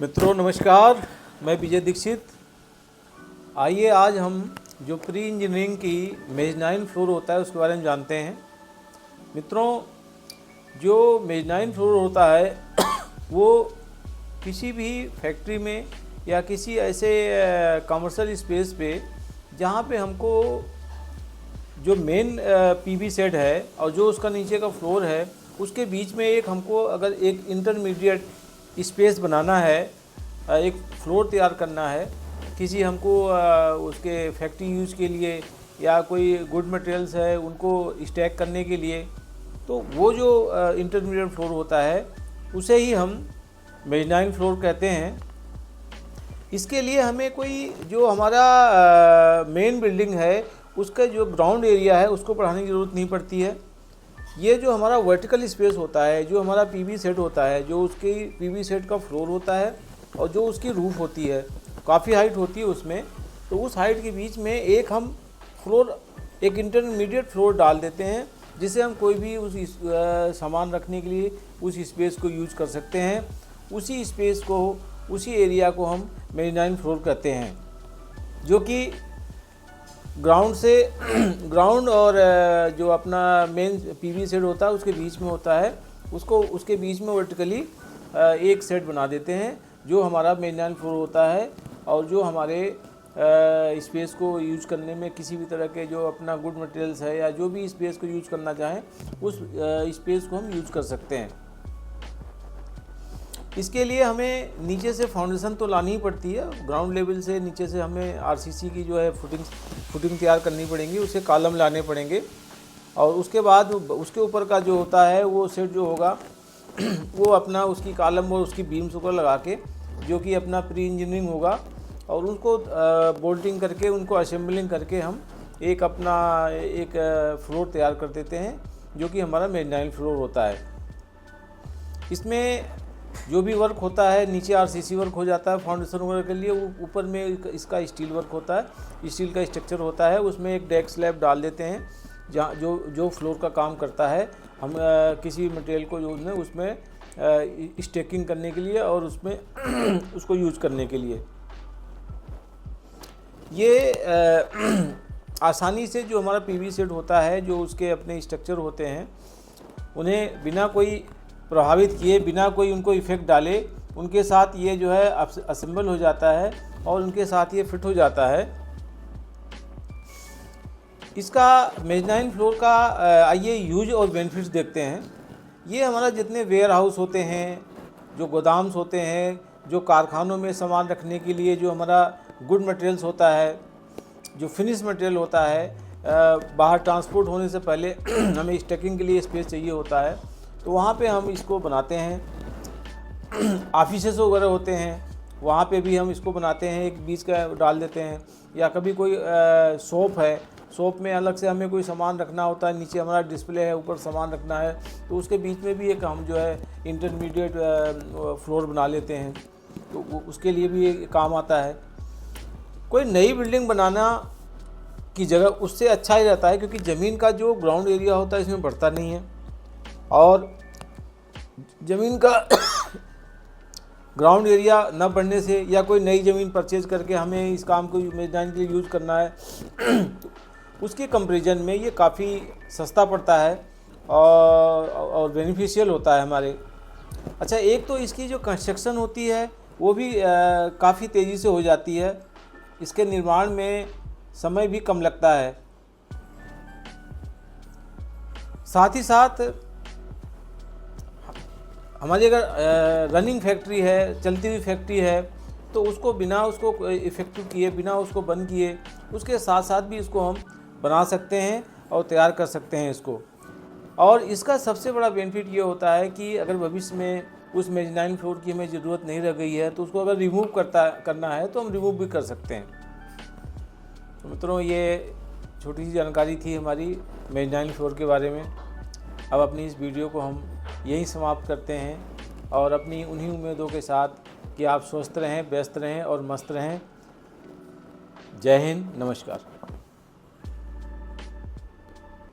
मित्रों नमस्कार, मैं विजय दीक्षित। आइए आज हम जो प्री इंजीनियरिंग की मेजनाइन फ्लोर होता है उसके बारे में जानते हैं। मित्रों, जो मेजनाइन फ्लोर होता है वो किसी भी फैक्ट्री में या किसी ऐसे कमर्शियल स्पेस पे जहाँ पे हमको जो मेन पीवी सेट है और जो उसका नीचे का फ्लोर है उसके बीच में एक हमको अगर एक इंटरमीडिएट स्पेस बनाना है, एक फ्लोर तैयार करना है किसी हमको उसके फैक्ट्री यूज़ के लिए या कोई गुड मटेरियल्स है उनको स्टैक करने के लिए, तो वो जो इंटरमीडिएट फ्लोर होता है उसे ही हम मेजनाइन फ्लोर कहते हैं। इसके लिए हमें कोई जो हमारा मेन बिल्डिंग है उसका जो ग्राउंड एरिया है उसको बढ़ाने की ज़रूरत नहीं पड़ती है। ये जो हमारा वर्टिकल स्पेस होता है, जो हमारा पीवी सेट होता है, जो उसकी पीवी सेट का फ्लोर होता है और जो उसकी रूफ़ होती है, काफ़ी हाइट होती है उसमें, तो उस हाइट के बीच में एक हम फ्लोर, एक इंटरमीडिएट फ्लोर डाल देते हैं जिसे हम कोई भी उस सामान रखने के लिए उस स्पेस को यूज कर सकते हैं। उसी स्पेस को, उसी एरिया को हम मेजनाइन फ्लोर कहते हैं, जो कि ग्राउंड और जो अपना मेन पीवी सेट होता है उसके बीच में होता है, उसको उसके बीच में वर्टिकली एक सेट बना देते हैं जो हमारा मेजनाइन फ्लोर होता है। और जो हमारे स्पेस को यूज करने में किसी भी तरह के जो अपना गुड मटेरियल्स है या जो भी स्पेस को यूज करना चाहें उस स्पेस को हम यूज कर सकते हैं। इसके लिए हमें नीचे से फाउंडेशन तो लानी ही पड़ती है, ग्राउंड लेवल से नीचे से हमें आरसीसी की जो है फुटिंग तैयार करनी पड़ेंगी, उसे कॉलम लाने पड़ेंगे और उसके बाद उसके ऊपर का जो होता है वो सेट जो होगा वो अपना उसकी कॉलम और उसकी बीम्स को लगा के जो कि अपना प्री इंजीनियरिंग होगा और उनको बोल्टिंग करके उनको असेंबलिंग करके हम एक अपना एक फ्लोर तैयार कर देते हैं जो कि हमारा मेजनाइन फ्लोर होता है। इसमें जो भी वर्क होता है, नीचे आरसीसी वर्क हो जाता है फाउंडेशन वर्क के लिए, ऊपर में इसका स्टील वर्क होता है, स्टील का स्ट्रक्चर होता है, उसमें एक डेक स्लैब डाल देते हैं जहाँ जो फ्लोर का काम करता है। हम किसी मटेरियल को जो उसमें स्टैकिंग करने के लिए और उसमें उसको यूज करने के लिए ये आसानी से जो हमारा पीवी सेट होता है, जो उसके अपने स्ट्रक्चर होते हैं, उन्हें बिना कोई प्रभावित किए, बिना कोई उनको इफ़ेक्ट डाले, उनके साथ ये जो है असेंबल हो जाता है और उनके साथ ये फिट हो जाता है। इसका मेजनाइन फ्लोर का आइए यूज और बेनिफिट्स देखते हैं। ये हमारा जितने वेयर हाउस होते हैं, जो गोदाम्स होते हैं, जो कारखानों में सामान रखने के लिए जो हमारा गुड मटेरियल्स होता है, जो फिनिश मटेरियल होता है, बाहर ट्रांसपोर्ट होने से पहले हमें स्टैकिंग के लिए स्पेस चाहिए होता है, तो वहाँ पे हम इसको बनाते हैं। ऑफिसेस वगैरह होते हैं वहाँ पे भी हम इसको बनाते हैं, एक बीच का डाल देते हैं। या कभी कोई शॉप है, शॉप में अलग से हमें कोई सामान रखना होता है, नीचे हमारा डिस्प्ले है, ऊपर सामान रखना है, तो उसके बीच में भी एक हम जो है इंटरमीडिएट फ्लोर बना लेते हैं, तो उसके लिए भी एक काम आता है। कोई नई बिल्डिंग बनाना की जगह उससे अच्छा ही रहता है क्योंकि ज़मीन का जो ग्राउंड एरिया होता है इसमें बढ़ता नहीं है और ज़मीन का ग्राउंड एरिया न बढ़ने से या कोई नई ज़मीन परचेज करके हमें इस काम को मेजनाइन के लिए यूज़ करना है तो उसके कंपैरिजन में ये काफ़ी सस्ता पड़ता है और बेनिफिशियल होता है हमारे। अच्छा, एक तो इसकी जो कंस्ट्रक्शन होती है वो भी काफ़ी तेज़ी से हो जाती है, इसके निर्माण में समय भी कम लगता है। साथ ही साथ हमारी अगर रनिंग फैक्ट्री है, चलती हुई फैक्ट्री है, तो उसको बिना उसको इफ़ेक्टिव किए, बिना उसको बंद किए, उसके साथ साथ भी इसको हम बना सकते हैं और तैयार कर सकते हैं इसको। और इसका सबसे बड़ा बेनिफिट ये होता है कि अगर भविष्य में उस मेजनाइन फ्लोर की हमें ज़रूरत नहीं रह गई है तो उसको अगर रिमूव करना है तो हम रिमूव भी कर सकते हैं। तो मित्रों, ये छोटी सी जानकारी थी हमारी मेजनाइन फ्लोर के बारे में। अब अपनी इस वीडियो को हम यहीं समाप्त करते हैं और अपनी उन्हीं उम्मीदों के साथ कि आप स्वस्थ रहें, व्यस्त रहें और मस्त रहें। जय हिंद, नमस्कार।